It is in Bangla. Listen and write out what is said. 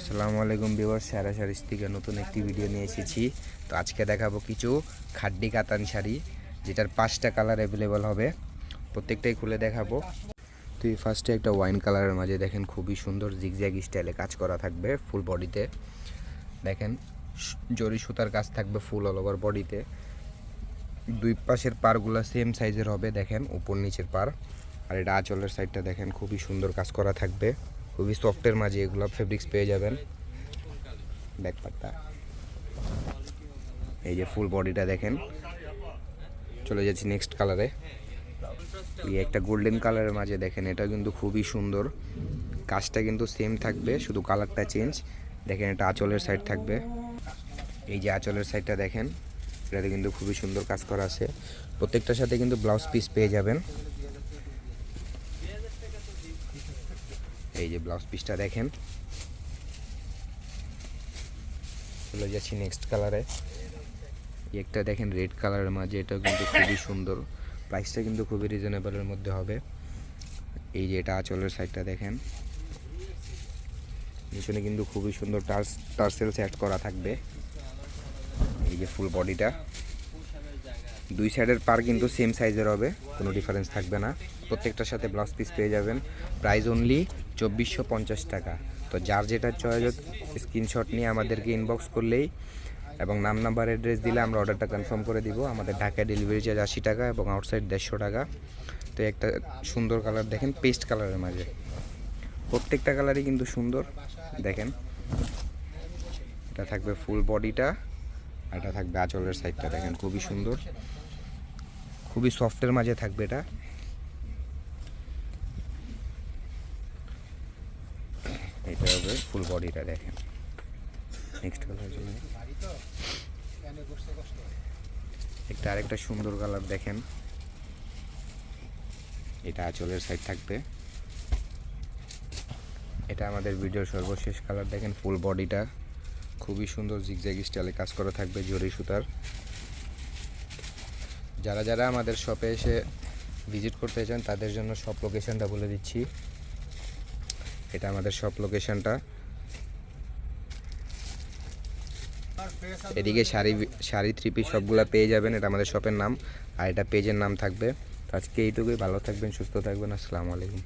আসসালামু আলাইকুম ভিউয়ার্স, সারা শাড়িজ থেকে নতুন একটি ভিডিও নিয়ে এসেছি। তো আজকে দেখাবো কিছু খাড্ডি কাতান শাড়ি, যেটার 5টা কালার অ্যাভেলেবল হবে। প্রত্যেকটাই খুলে দেখাবো। তো এই ফার্স্টে একটা ওয়াইন কালারের মাঝে দেখেন খুবই সুন্দর জিগজ্যাগ স্টাইলে কাজ করা থাকবে ফুল বডিতে। দেখেন জরি সুতার কাজ থাকবে ফুল অল ওভার বডিতে। দুই পাশের পারগুলো সেম সাইজের হবে, দেখেন উপর নিচের পার। আর এটা আঁচলের সাইডটা দেখেন খুবই সুন্দর কাজ করা থাকবে, খুবই সফটের মাঝে এগুলো ফেব্রিক্স পেয়ে যাবেন। ব্যাক পার্টটা এই যে ফুল বডিটা দেখেন। চলে যাচ্ছি নেক্সট কালারে। এই একটা গোল্ডেন কালারের মাঝে দেখেন, এটা কিন্তু খুবই সুন্দর, কাজটা কিন্তু সেম থাকবে, শুধু কালারটা চেঞ্জ। দেখেন এটা আঁচলের সাইড থাকবে। এই যে আঁচলের সাইডটা দেখেন, এটাতে কিন্তু খুবই সুন্দর কাজ করা আছে। প্রত্যেকটার সাথে কিন্তু ব্লাউজ পিস পেয়ে যাবেন। এই যে ব্লাউজ পিসটা দেখেন। চলে যাচ্ছি নেক্সট কালারে। একটা দেখেন রেড কালারের মাঝে, এটা কিন্তু খুবই সুন্দর, প্রাইসটা কিন্তু খুবই রিজনেবলের মধ্যে হবে। এই যে এটা আঁচলের সাইডটা দেখেন, পিছনে কিন্তু খুবই সুন্দর টার্সেল সেট করা থাকবে। এই যে ফুল বডিটা, দুই সাইডের পার কিন্তু সেম সাইজের হবে, কোনো ডিফারেন্স থাকবে না। প্রত্যেকটার সাথে ব্লাউজ পিস পেয়ে যাবেন। প্রাইস অনলি 2450 টাকা। তো যার যেটা চয়েস স্ক্রিনশট নিয়ে আমাদেরকে ইনবক্স করলেই এবং নাম নাম্বার অ্যাড্রেস দিলে আমরা অর্ডারটা কনফার্ম করে দিব। আমাদের ঢাকায় ডেলিভারি চার্জ 80 টাকা এবং আউটসাইড 150 টাকা। তো একটা সুন্দর কালার দেখেন পেস্ট কালারের মাঝে, প্রত্যেকটা কালারই কিন্তু সুন্দর। দেখেন এটা থাকবে ফুল বডিটা, আর এটা থাকবে আঁচলের সাইডটা দেখেন খুবই সুন্দর, খুবই সফটের মাঝে থাকবে এটা। এটা হবে ফুল বডিটা দেখেন। নেক্সট কালার জন্য একটা আরেকটা সুন্দর কালার দেখেন, এটা আঁচলের সাইড থাকবে। এটা আমাদের ভিডিওর সর্বশেষ কালার দেখেন, ফুল বডিটা খুবই সুন্দর জিগজ্যাগ স্টাইলে কাজ করা থাকবে জরি সুতার। যারা যারা আমাদের শপে এসে ভিজিট করতে চান তাদের জন্য শপ লোকেশনটা বলে দিচ্ছি। এটা আমাদের শপ লোকেশনটা। এদিকে শাড়ি থ্রি পিস সবগুলো পেয়ে যাবেন, এটা আমাদের শপের নাম, আর এটা পেজের নাম থাকবে। আজকে এইটুকুই, ভালো থাকবেন, সুস্থ থাকবেন, আসসালামু আলাইকুম।